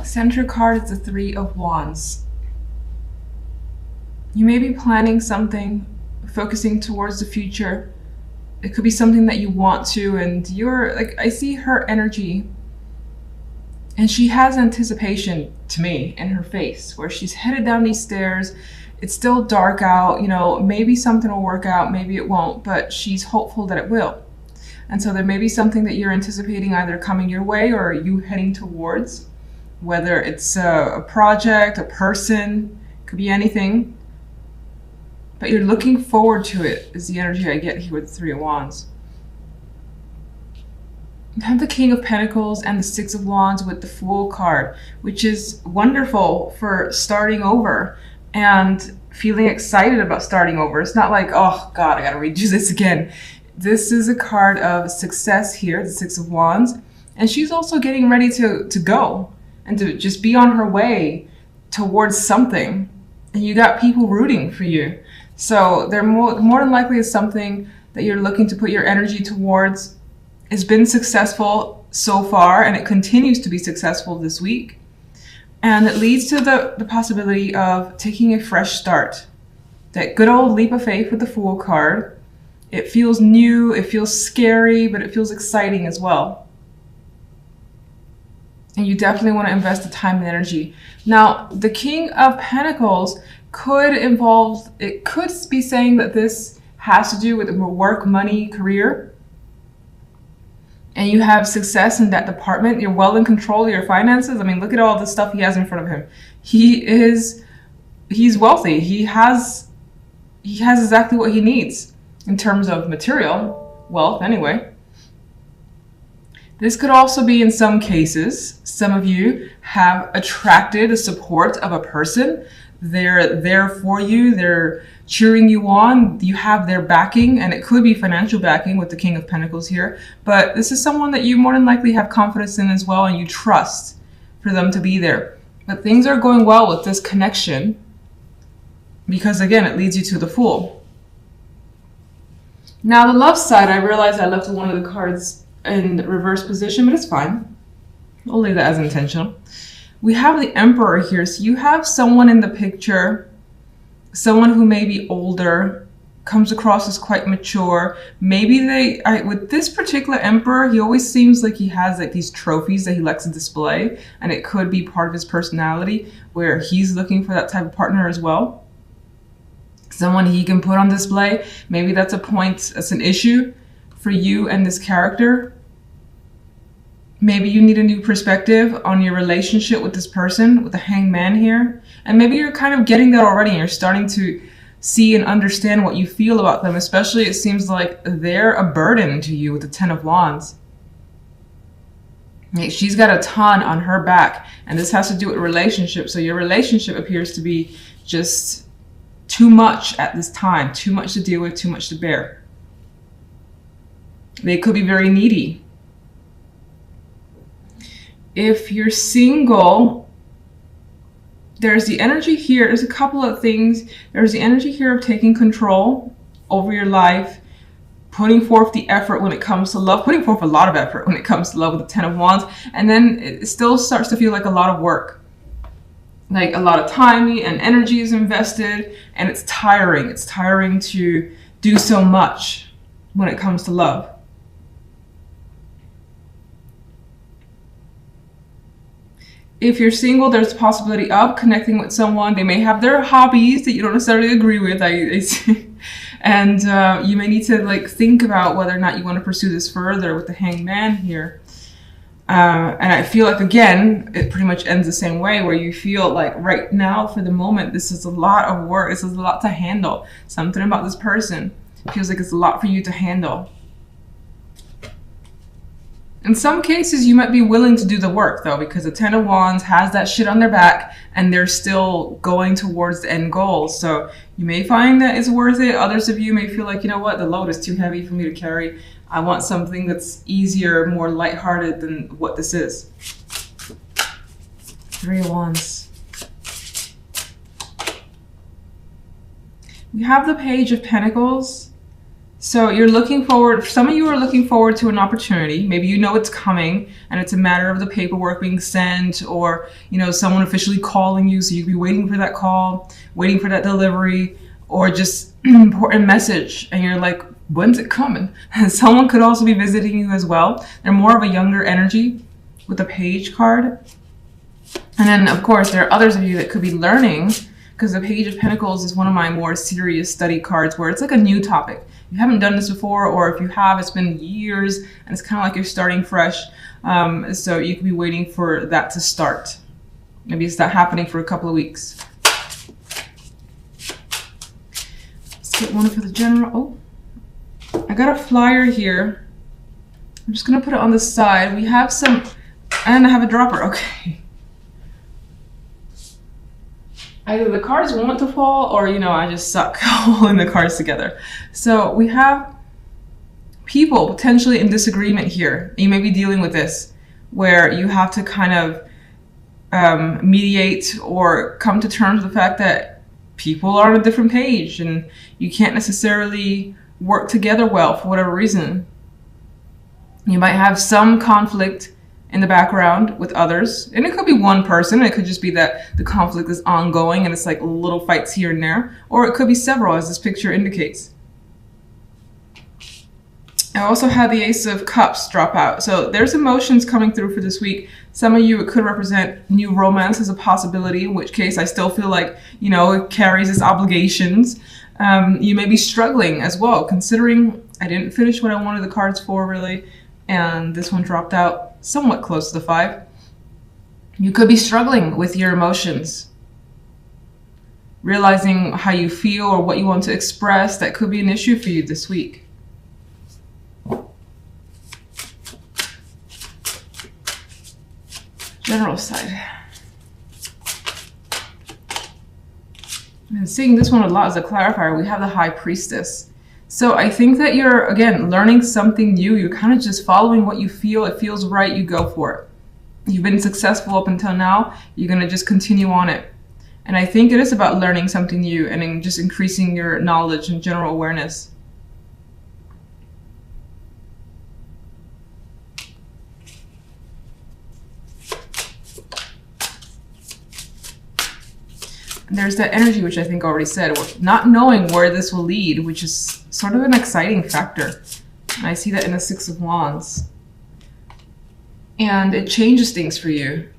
Center card is the Three of Wands. You may be planning something, focusing towards the future. It could be something that you want to, and you're like, I see her energy, and she has anticipation to me in her face, where she's headed down these stairs. It's still dark out, you know, maybe something will work out, maybe it won't, but she's hopeful that it will. And so there may be something that you're anticipating either coming your way or you heading towards, whether it's a project, a person, could be anything. But you're looking forward to it, is the energy I get here with the Three of Wands. You have the King of Pentacles and the Six of Wands with the Fool card, which is wonderful for starting over and feeling excited about starting over. It's not like, oh God, I gotta redo this again. This is a card of success here, the Six of Wands. And she's also getting ready to go and to just be on her way towards something. And you got people rooting for you. So they're more than likely is something that you're looking to put your energy towards. It's been successful so far, and it continues to be successful this week. And it leads to the possibility of taking a fresh start. That good old leap of faith with the Fool card. It feels new, it feels scary, but it feels exciting as well. And you definitely want to invest the time and energy. Now, the King of Pentacles could involve, it could be saying that this has to do with work, money, career. And you have success in that department. You're well in control of your finances. I mean, look at all the stuff he has in front of him. He's wealthy. He has exactly what he needs in terms of material wealth anyway. This could also be, in some cases, some of you have attracted the support of a person. They're there for you. They're cheering you on. You have their backing, and it could be financial backing with the King of Pentacles here. But this is someone that you more than likely have confidence in as well, and you trust for them to be there. But things are going well with this connection because, again, it leads you to the Fool. Now, the love side, I realized I left one of the cards in reverse position, but it's fine. I'll leave that as intentional. We have the Emperor here. So you have someone in the picture, someone who may be older, comes across as quite mature. Maybe with this particular Emperor, he always seems like he has like these trophies that he likes to display, and it could be part of his personality where he's looking for that type of partner as well. Someone he can put on display. Maybe that's a point, that's an issue for you and this character. Maybe you need a new perspective on your relationship with this person, with the Hanged Man here. And maybe you're kind of getting that already and you're starting to see and understand what you feel about them. Especially it seems like they're a burden to you with the Ten of Wands. She's got a ton on her back, and this has to do with relationships. So your relationship appears to be just too much at this time, too much to deal with, too much to bear. They could be very needy. If you're single, there's the energy here. There's a couple of things. There's the energy here of taking control over your life, putting forth the effort when it comes to love, putting forth a lot of effort when it comes to love with the Ten of Wands. And then it still starts to feel like a lot of work. Like a lot of time and energy is invested, and it's tiring. It's tiring to do so much when it comes to love. If you're single, there's a possibility of connecting with someone. They may have their hobbies that you don't necessarily agree with. And you may need to like think about whether or not you want to pursue this further with the Hanged Man here. And I feel like, again, it pretty much ends the same way, where you feel like right now, for the moment, this is a lot of work. This is a lot to handle. Something about this person feels like it's a lot for you to handle. In some cases, you might be willing to do the work, though, because the Ten of Wands has that shit on their back, and they're still going towards the end goal. So you may find that it's worth it. Others of you may feel like, you know what, the load is too heavy for me to carry. I want something that's easier, more lighthearted than what this is. Three of Wands. We have the Page of Pentacles. So you're looking forward, some of you are looking forward to an opportunity. Maybe you know it's coming and it's a matter of the paperwork being sent, or, you know, someone officially calling you. So you could be waiting for that call, waiting for that delivery, or just an important message. And you're like, when's it coming? And someone could also be visiting you as well. They're more of a younger energy with the Page card. And then, of course, there are others of you that could be learning, because the Page of Pentacles is one of my more serious study cards where it's like a new topic. You haven't done this before, or if you have, it's been years and it's kind of like you're starting fresh. So you could be waiting for that to start. Maybe it's not happening for a couple of weeks. Let's get one for the general. Oh, I got a flyer here. I'm just gonna put it on the side. We have some, and I have a dropper, okay. Either the cards want to fall, or, you know, I just suck holding the cards together. So we have people potentially in disagreement here. You may be dealing with this, where you have to kind of mediate or come to terms with the fact that people are on a different page and you can't necessarily work together well for whatever reason. You might have some conflict in the background with others, and it could be one person. It could just be that the conflict is ongoing and it's like little fights here and there, or it could be several, as this picture indicates. I also had the Ace of Cups drop out, so there's emotions coming through for this week. Some of you, it could represent new romance as a possibility, in which case I still feel like, you know, it carries its obligations. You may be struggling as well, considering I didn't finish what I wanted the cards for, really, and this one dropped out somewhat close to the 5. You could be struggling with your emotions, realizing how you feel or what you want to express. That could be an issue for you this week. General side. And seeing this one a lot as a clarifier, we have the High Priestess. So I think that you're, again, learning something new. You're kind of just following what you feel. It feels right, you go for it. You've been successful up until now. You're going to just continue on it. And I think it is about learning something new and just increasing your knowledge and general awareness. There's that energy, which I think I already said, not knowing where this will lead, which is sort of an exciting factor. And I see that in the Six of Wands. And it changes things for you.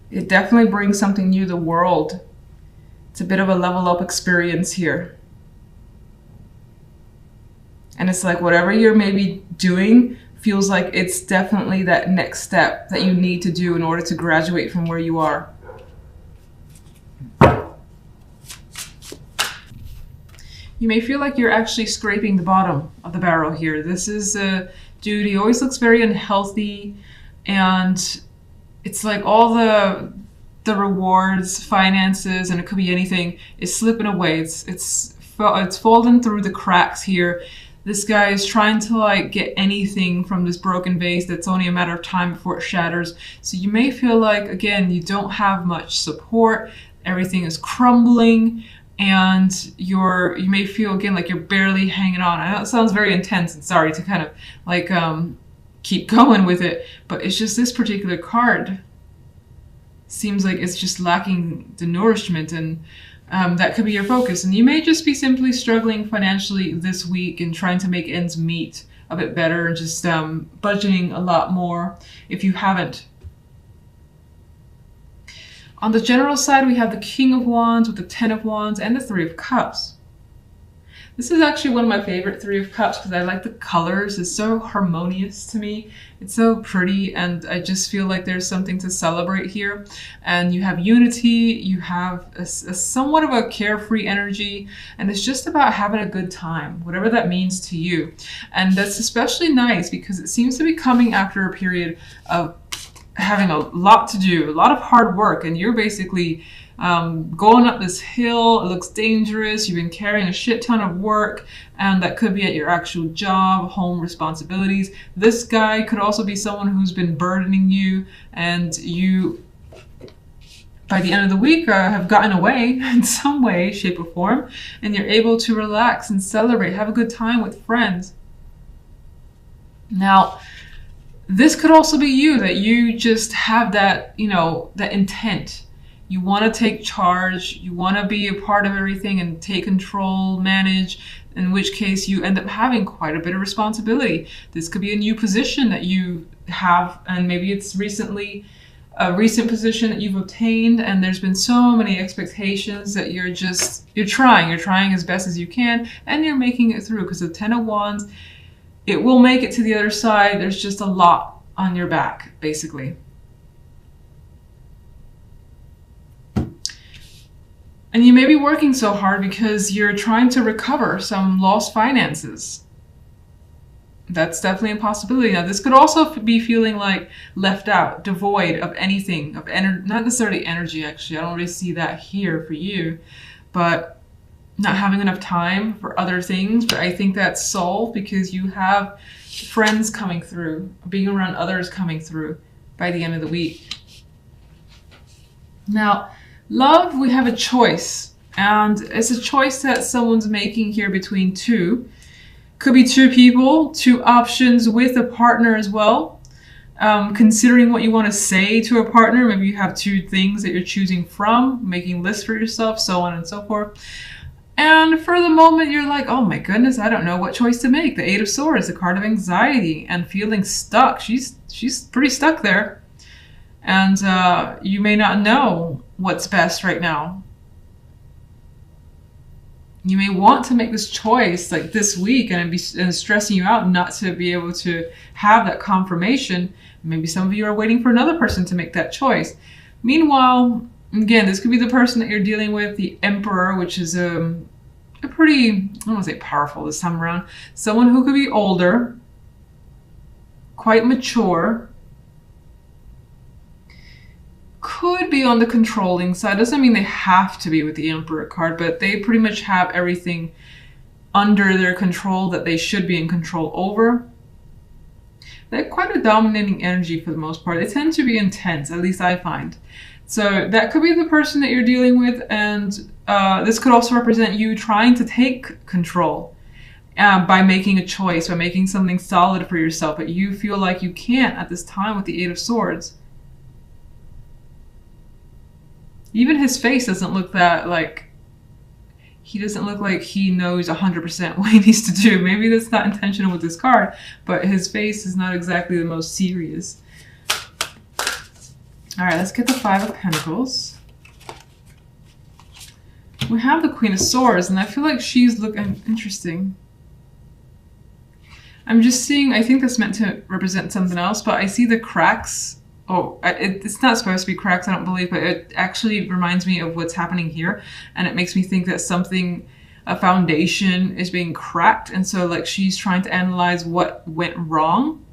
It definitely brings something new to the world. It's a bit of a level up experience here. And it's like whatever you're maybe doing feels like it's definitely that next step that you need to do in order to graduate from where you are. You may feel like you're actually scraping the bottom of the barrel here. This is a dude, he always looks very unhealthy, and it's like all the rewards, finances, and it could be anything, is slipping away. It's fallen through the cracks here. This guy is trying to like get anything from this broken vase that's only a matter of time before it shatters. So you may feel like, again, you don't have much support. Everything is crumbling. And you may feel again like you're barely hanging on. I know it sounds very intense, and sorry to kind of like keep going with it, but it's just this particular card seems like it's just lacking the nourishment, and that could be your focus. And you may just be simply struggling financially this week and trying to make ends meet a bit better, and just budgeting a lot more if you haven't. On the general side, we have the King of Wands with the 10 of Wands and the 3 of Cups. This is actually one of my favorite 3 of Cups because I like the colors. It's so harmonious to me. It's so pretty, and I just feel like there's something to celebrate here. And you have unity, you have a somewhat of a carefree energy, and it's just about having a good time, whatever that means to you. And that's especially nice because it seems to be coming after a period of having a lot to do, a lot of hard work, and you're basically going up this hill. It looks dangerous. You've been carrying a shit ton of work, and that could be at your actual job, home responsibilities. This guy could also be someone who's been burdening you, and you by the end of the week have gotten away in some way, shape, or form, and you're able to relax and celebrate, have a good time with friends. Now, this could also be you, that you just have that, that intent. You want to take charge, you want to be a part of everything and take control, manage, in which case you end up having quite a bit of responsibility. This could be a new position that you have, and maybe it's recently a recent position that you've obtained, and there's been so many expectations that you're trying as best as you can, and you're making it through, because the 10 of Wands, it will make it to the other side. There's just a lot on your back, basically. And you may be working so hard because you're trying to recover some lost finances. That's definitely a possibility. Now, this could also be feeling like left out, devoid of anything, of not necessarily energy, actually. I don't really see that here for you, but not having enough time for other things. But I think that's solved because you have friends coming through, being around others coming through by the end of the week. Now, love, we have a choice, and it's a choice that someone's making here between two. Could be two people, two options with a partner as well. Considering what you want to say to a partner, maybe you have two things that you're choosing from, making lists for yourself, so on and so forth. And for the moment, you're like, oh my goodness, I don't know what choice to make. The Eight of Swords, the card of anxiety and feeling stuck. She's pretty stuck there. And you may not know what's best right now. You may want to make this choice like this week, and it's stressing you out not to be able to have that confirmation. Maybe some of you are waiting for another person to make that choice. Meanwhile, again, this could be the person that you're dealing with, the Emperor, which is a pretty, I don't want to say powerful this time around. Someone who could be older, quite mature, could be on the controlling side. Doesn't mean they have to be with the Emperor card, but they pretty much have everything under their control that they should be in control over. They're quite a dominating energy for the most part. They tend to be intense, at least I find. So that could be the person that you're dealing with, and this could also represent you trying to take control by making a choice, by making something solid for yourself, but you feel like you can't at this time with the Eight of Swords. Even his face doesn't look that like, he doesn't look like he knows 100% what he needs to do. Maybe that's not intentional with this card, but his face is not exactly the most serious. All right, let's get the Five of Pentacles. We have the Queen of Swords, and I feel like she's looking interesting. I'm just seeing, I think that's meant to represent something else, but I see the cracks. Oh, it's not supposed to be cracks, I don't believe, but it actually reminds me of what's happening here. And it makes me think that something, a foundation is being cracked. And so like she's trying to analyze what went wrong,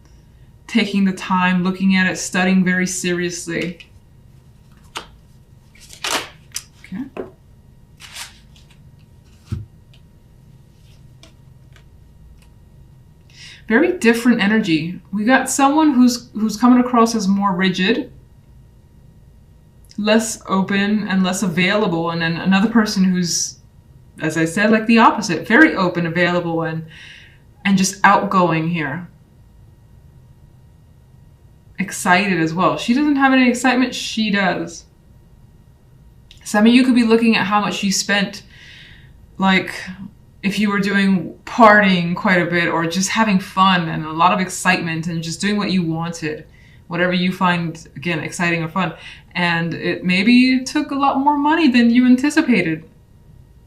taking the time, looking at it, studying very seriously. Okay. Very different energy. We got someone who's coming across as more rigid, less open and less available, and then another person who's, as I said, like the opposite, very open, available, and just outgoing here. Excited as well. She doesn't have any excitement, she does. Some of you could be looking at how much you spent, like if you were doing partying quite a bit, or just having fun and a lot of excitement and just doing what you wanted, whatever you find, again, exciting or fun. And it maybe took a lot more money than you anticipated.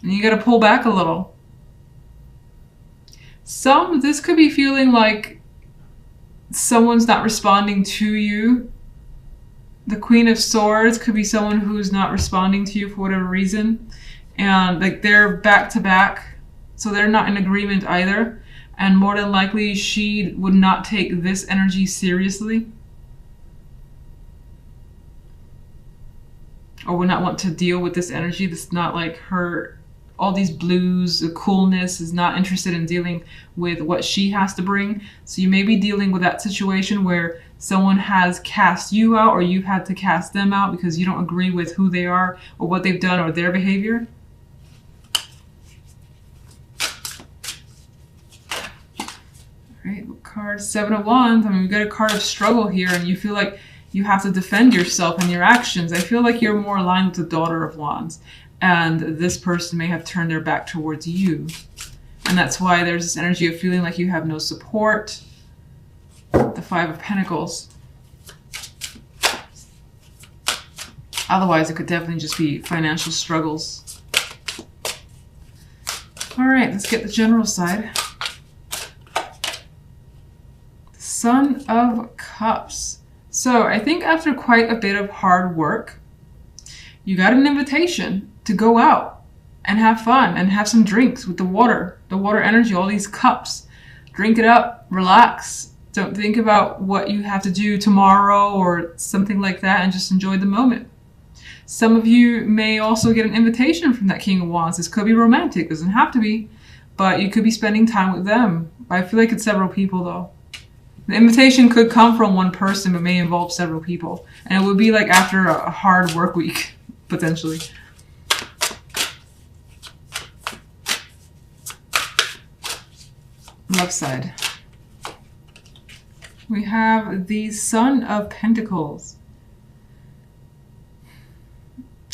And you got to pull back a little. This could be feeling like someone's not responding to you. The Queen of Swords could be someone who's not responding to you for whatever reason. And like they're back to back. So they're not in agreement either. And more than likely, she would not take this energy seriously. Or would not want to deal with this energy. This is not like her all these blues, the coolness, is not interested in dealing with what she has to bring. So you may be dealing with that situation where someone has cast you out, or you've had to cast them out because you don't agree with who they are or what they've done or their behavior. Right, card 7 of Wands. I mean, we've got a card of struggle here, and you feel like you have to defend yourself and your actions. I feel like you're more aligned with the Daughter of Wands, and this person may have turned their back towards you. And that's why there's this energy of feeling like you have no support. The 5 of Pentacles. Otherwise, it could definitely just be financial struggles. All right, let's get the general side. Son of Cups. So I think after quite a bit of hard work, you got an invitation to go out and have fun and have some drinks with the water energy, all these cups. Drink it up, relax. Don't think about what you have to do tomorrow or something like that, and just enjoy the moment. Some of you may also get an invitation from that King of Wands. This could be romantic, doesn't have to be, but you could be spending time with them. I feel like it's several people though. The invitation could come from one person, but may involve several people. And it would be like after a hard work week, potentially. Left side. We have the Son of Pentacles.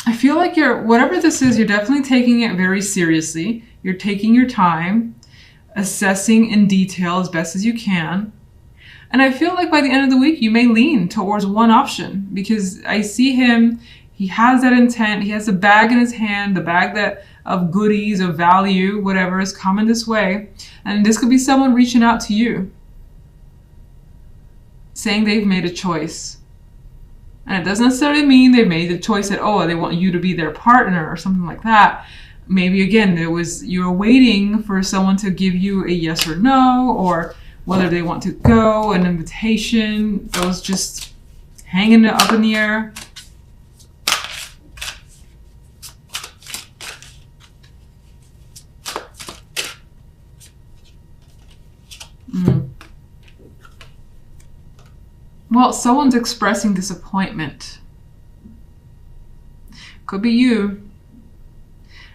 I feel like whatever this is, you're definitely taking it very seriously. You're taking your time, assessing in detail as best as you can. And I feel like by the end of the week, you may lean towards one option, because I see him, he has that intent, he has a bag in his hand, the bag of goodies, of value, whatever is coming this way. And this could be someone reaching out to you, saying they've made a choice. And it doesn't necessarily mean they've made the choice that, oh, they want you to be their partner or something like that. Maybe again, you're waiting for someone to give you a yes or no, or whether they want to go, an invitation, those just hanging up in the air. Well, someone's expressing disappointment. Could be you.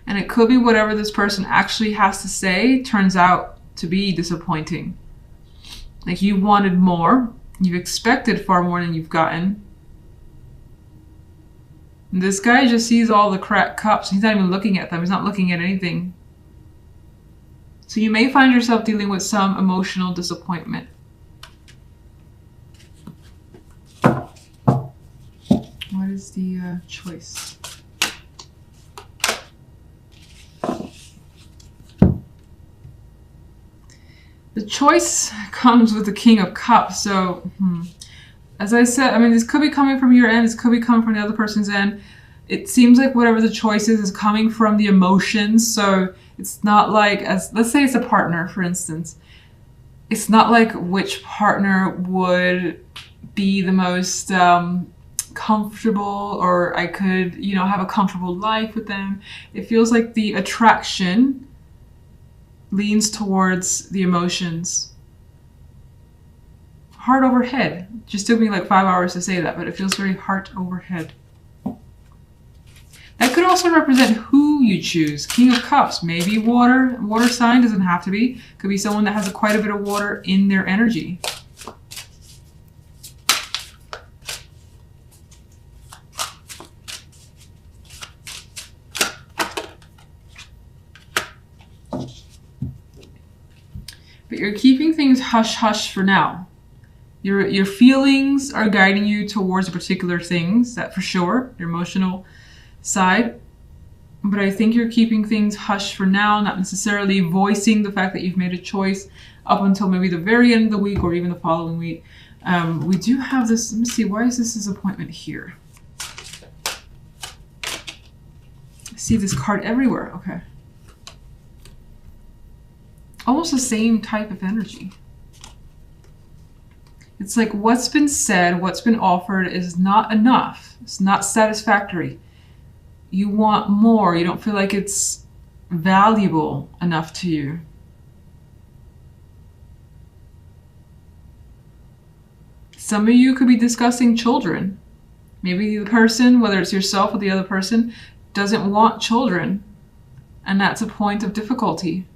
And it could be whatever this person actually has to say turns out to be disappointing. Like you wanted more. You've expected far more than you've gotten. And this guy just sees all the cracked cups. He's not even looking at them. He's not looking at anything. So you may find yourself dealing with some emotional disappointment. What is the choice? The choice comes with the King of Cups. So, as I said, I mean, this could be coming from your end. This could be coming from the other person's end. It seems like whatever the choice is coming from the emotions. So it's not like, let's say it's a partner, for instance. It's not like which partner would be the most comfortable, or I could, have a comfortable life with them. It feels like the attraction leans towards the emotions. Heart over head. Just took me like 5 hours to say that, but it feels very heart over head. That could also represent who you choose. King of Cups, maybe water sign, doesn't have to be. Could be someone that has quite a bit of water in their energy. But you're keeping things hush-hush for now. Your feelings are guiding you towards particular things, that for sure, your emotional side. But I think you're keeping things hush for now, not necessarily voicing the fact that you've made a choice up until maybe the very end of the week or even the following week. We do have this, let me see, why is this disappointment here? I see this card everywhere, okay. Almost the same type of energy. It's like what's been said, what's been offered is not enough. It's not satisfactory. You want more. You don't feel like it's valuable enough to you. Some of you could be discussing children. Maybe the person, whether it's yourself or the other person, doesn't want children, and that's a point of difficulty.